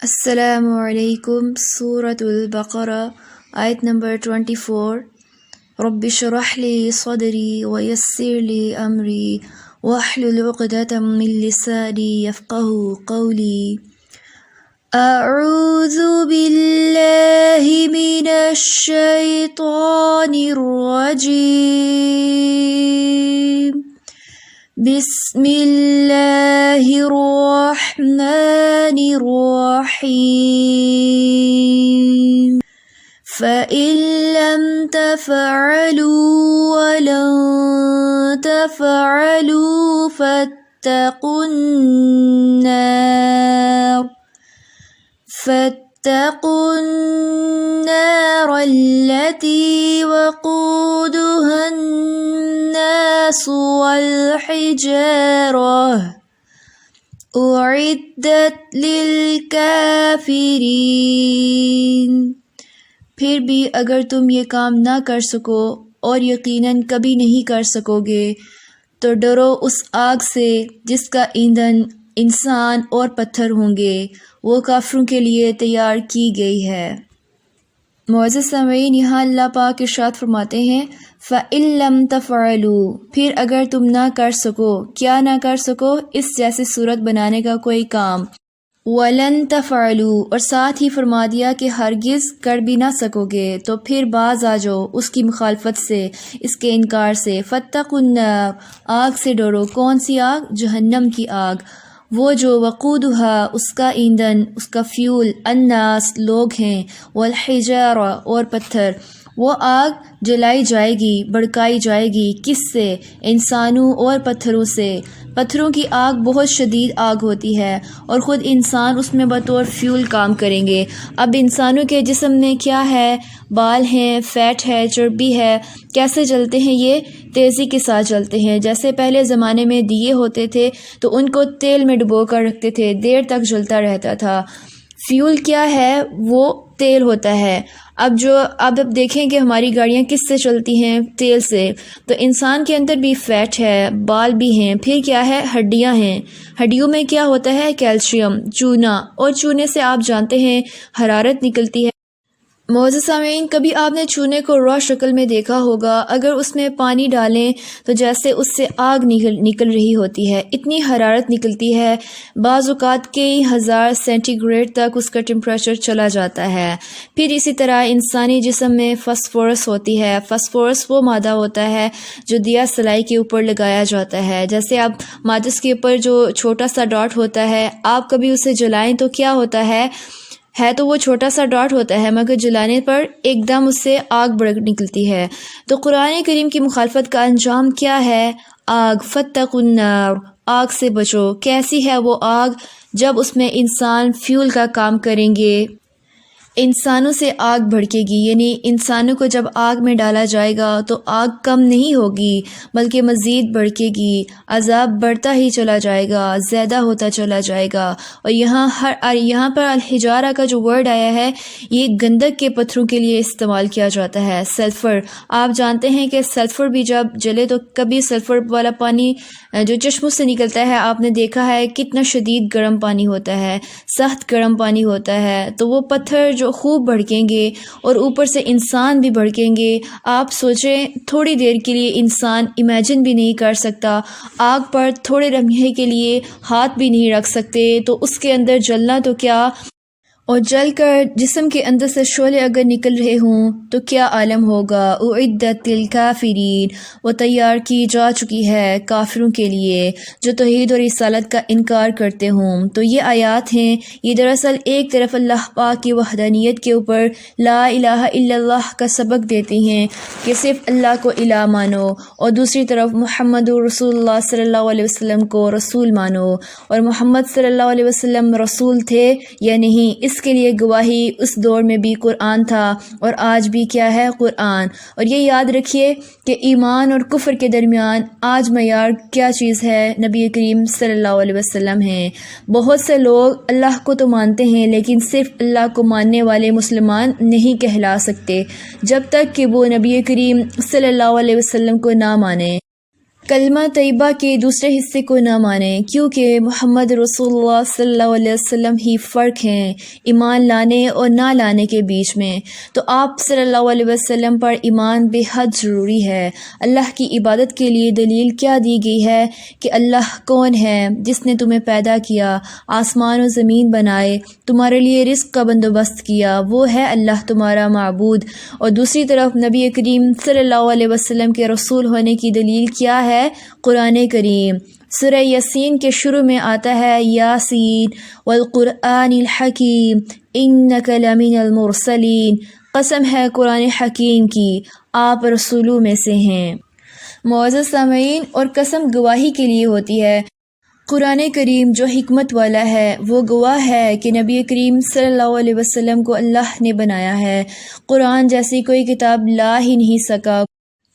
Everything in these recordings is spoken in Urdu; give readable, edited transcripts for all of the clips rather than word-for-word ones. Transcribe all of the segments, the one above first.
السلام علیکم۔ سورة البقرہ آیت نمبر 24۔ رب اشرح لی صدری ویسر لی امری واحلل عقدۃ من لسانی یفقہوا قولی۔ اعوذ باللہ من الشیطان الرجیم۔ بسم اللہ الرحمن الرحیم۔ فَإِن لَّمْ تَفْعَلُوا وَلَن تَفْعَلُوا فَاتَّقُوا النَّارَ الَّتِي وَقُودُهَا النَّاسُ وَالْحِجَارَةُ أُعِدَّتْ لِلْكَافِرِينَ۔ پھر بھی اگر تم یہ کام نہ کر سکو اور یقیناً کبھی نہیں کر سکو گے تو ڈرو اس آگ سے جس کا ایندھن انسان اور پتھر ہوں گے، وہ کافروں کے لیے تیار کی گئی ہے۔ معزز سامعین، یہاں اللہ پاک ارشاد فرماتے ہیں فَإِن لَّمْ تَفْعَلُوا، پھر اگر تم نہ کر سکو، کیا نہ کر سکو؟ اس جیسی صورت بنانے کا کوئی کام۔ وَلَن تَفْعَلُوا، اور ساتھ ہی فرما دیا کہ ہرگز کر بھی نہ سکو گے، تو پھر باز آ جاؤ اس کی مخالفت سے، اس کے انکار سے۔ فَاتَّقُوا النَّارَ، آگ سے ڈرو۔ کون سی آگ؟ جہنم کی آگ، وہ جو وقودها، اس کا ایندھن، اس کا فیول، الناس، لوگ ہیں، والحجارہ، اور پتھر۔ وہ آگ جلائی جائے گی، بھڑکائی جائے گی، کس سے؟ انسانوں اور پتھروں سے۔ پتھروں کی آگ بہت شدید آگ ہوتی ہے اور خود انسان اس میں بطور فیول کام کریں گے۔ اب انسانوں کے جسم میں کیا ہے؟ بال ہیں، فیٹ ہے، چربی ہے۔ کیسے جلتے ہیں یہ؟ تیزی کے ساتھ جلتے ہیں۔ جیسے پہلے زمانے میں دیے ہوتے تھے تو ان کو تیل میں ڈبو کر رکھتے تھے، دیر تک جلتا رہتا تھا۔ فیول کیا ہے؟ وہ تیل ہوتا ہے۔ اب دیکھیں کہ ہماری گاڑیاں کس سے چلتی ہیں؟ تیل سے۔ تو انسان کے اندر بھی فیٹ ہے، بال بھی ہیں، پھر کیا ہے؟ ہڈیاں ہیں۔ ہڈیوں میں کیا ہوتا ہے؟ کیلشیم، چونا، اور چونے سے آپ جانتے ہیں حرارت نکلتی ہے۔ معزز سامعین، کبھی آپ نے چونے کو را شکل میں دیکھا ہوگا، اگر اس میں پانی ڈالیں تو جیسے اس سے آگ نکل رہی ہوتی ہے، اتنی حرارت نکلتی ہے، بعض اوقات کئی ہزار سینٹی گریڈ تک اس کا ٹمپریچر چلا جاتا ہے۔ پھر اسی طرح انسانی جسم میں فاسفورس ہوتی ہے۔ فاسفورس وہ مادہ ہوتا ہے جو دیا سلائی کے اوپر لگایا جاتا ہے۔ جیسے آپ ماچس کے اوپر جو چھوٹا سا ڈاٹ ہوتا ہے، آپ کبھی اسے جلائیں تو کیا ہوتا ہے تو وہ چھوٹا سا ڈاٹ ہوتا ہے، مگر جلانے پر ایک دم اس سے آگ بھڑک نکلتی ہے۔ تو قرآن کریم کی مخالفت کا انجام کیا ہے؟ آگ۔ فَاتَّقُوا النَّارَ، آگ سے بچو۔ کیسی ہے وہ آگ؟ جب اس میں انسان فیول کا کام کریں گے، انسانوں سے آگ بھڑکے گی، یعنی انسانوں کو جب آگ میں ڈالا جائے گا تو آگ کم نہیں ہوگی بلکہ مزید بڑھے گی، عذاب بڑھتا ہی چلا جائے گا، زیادہ ہوتا چلا جائے گا۔ اور یہاں پر الحجارہ کا جو ورڈ آیا ہے، یہ گندک کے پتھروں کے لیے استعمال کیا جاتا ہے۔ سلفر، آپ جانتے ہیں کہ سلفر بھی جب جلے تو کبھی سلفر والا پانی جو چشموں سے نکلتا ہے، آپ نے دیکھا ہے کتنا شدید گرم پانی ہوتا ہے، سخت گرم پانی ہوتا ہے۔ تو وہ پتھر جو خوب بھڑکیں گے اور اوپر سے انسان بھی بھڑکیں گے۔ آپ سوچیں، تھوڑی دیر کے لیے انسان امیجن بھی نہیں کر سکتا، آگ پر تھوڑے لمحے کے لیے ہاتھ بھی نہیں رکھ سکتے، تو اس کے اندر جلنا تو کیا، اور جل کر جسم کے اندر سے شعلے اگر نکل رہے ہوں تو کیا عالم ہوگا۔ اعدت للکافرین، وہ تیار کی جا چکی ہے کافروں کے لیے جو توحید اور رسالت کا انکار کرتے ہوں۔ تو یہ آیات ہیں، یہ دراصل ایک طرف اللہ پاک کی وحدانیت کے اوپر لا الہ الا اللہ کا سبق دیتی ہیں کہ صرف اللہ کو الہ مانو، اور دوسری طرف محمد رسول اللہ صلی اللہ علیہ وسلم کو رسول مانو۔ اور محمد صلی اللہ علیہ وسلم رسول تھے یا نہیں، اس کے لیے گواہی اس دور میں بھی قرآن تھا، اور آج بھی کیا ہے؟ قرآن۔ اور یہ یاد رکھیے کہ ایمان اور کفر کے درمیان آج معیار کیا چیز ہے؟ نبی کریم صلی اللہ علیہ وسلم ہیں۔ بہت سے لوگ اللہ کو تو مانتے ہیں لیکن صرف اللہ کو ماننے والے مسلمان نہیں کہلا سکتے جب تک کہ وہ نبی کریم صلی اللہ علیہ وسلم کو نہ مانیں۔ کلمہ طیبہ کے دوسرے حصے کو نہ مانیں، کیونکہ محمد رسول اللہ صلی اللہ علیہ وسلم ہی فرق ہیں ایمان لانے اور نہ لانے کے بیچ میں۔ تو آپ صلی اللہ علیہ وسلم پر ایمان بے حد ضروری ہے۔ اللہ کی عبادت کے لیے دلیل کیا دی گئی ہے کہ اللہ کون ہے جس نے تمہیں پیدا کیا، آسمان و زمین بنائے، تمہارے لیے رزق کا بندوبست کیا، وہ ہے اللہ تمہارا معبود۔ اور دوسری طرف نبی کریم صلی اللہ علیہ وسلم کے رسول ہونے کی دلیل کیا ہے؟ قرآن کریم۔ سورہ یاسین کے شروع میں آتا ہے یاسین والقرآن الحکیم انک لمن المرسلین، قسم ہے قرآن حکیم کی، آپ رسولوں میں سے ہیں۔ معزز سامعین، اور قسم گواہی کے لیے ہوتی ہے۔ قرآن کریم جو حکمت والا ہے وہ گواہ ہے کہ نبی کریم صلی اللہ علیہ وسلم کو اللہ نے بنایا ہے۔ قرآن جیسی کوئی کتاب لا ہی نہیں سکا،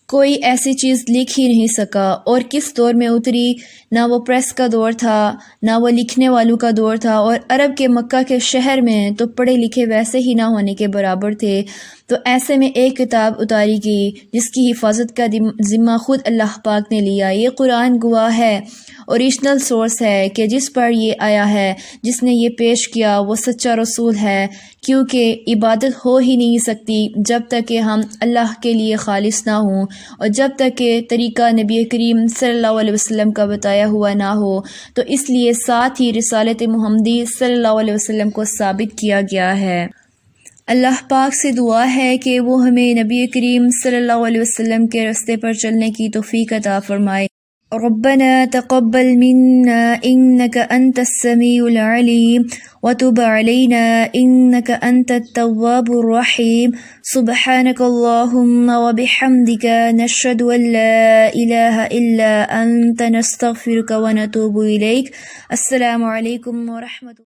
کوئی ایسی چیز لکھ ہی نہیں سکا، اور کس دور میں اتری، نہ وہ پریس کا دور تھا، نہ وہ لکھنے والوں کا دور تھا، اور عرب کے مکہ کے شہر میں تو پڑھے لکھے ویسے ہی نہ ہونے کے برابر تھے۔ تو ایسے میں ایک کتاب اتاری گئی جس کی حفاظت کا ذمہ خود اللہ پاک نے لیا۔ یہ قرآن گواہ ہے، اوریجنل سورس ہے کہ جس پر یہ آیا ہے، جس نے یہ پیش کیا وہ سچا رسول ہے، کیونکہ عبادت ہو ہی نہیں سکتی جب تک کہ ہم اللہ کے لیے خالص نہ ہوں، اور جب تک کہ طریقہ نبی کریم صلی اللہ علیہ وسلم کا بتایا ہوا نہ ہو۔ تو اس لیے ساتھ ہی رسالت محمدی صلی اللہ علیہ وسلم کو ثابت کیا گیا ہے۔ اللہ پاک سے دعا ہے کہ وہ ہمیں نبی کریم صلی اللہ علیہ وسلم کے راستے پر چلنے کی توفیق عطا فرمائے۔ ربنا تقبل منا انك انت السميع العليم وتب علينا انك انت التواب الرحيم سبحانك اللهم وبحمدك نشهد ان لا اله الا انت نستغفرك ونتوب اليك۔ السلام علیکم ورحمۃ اللہ۔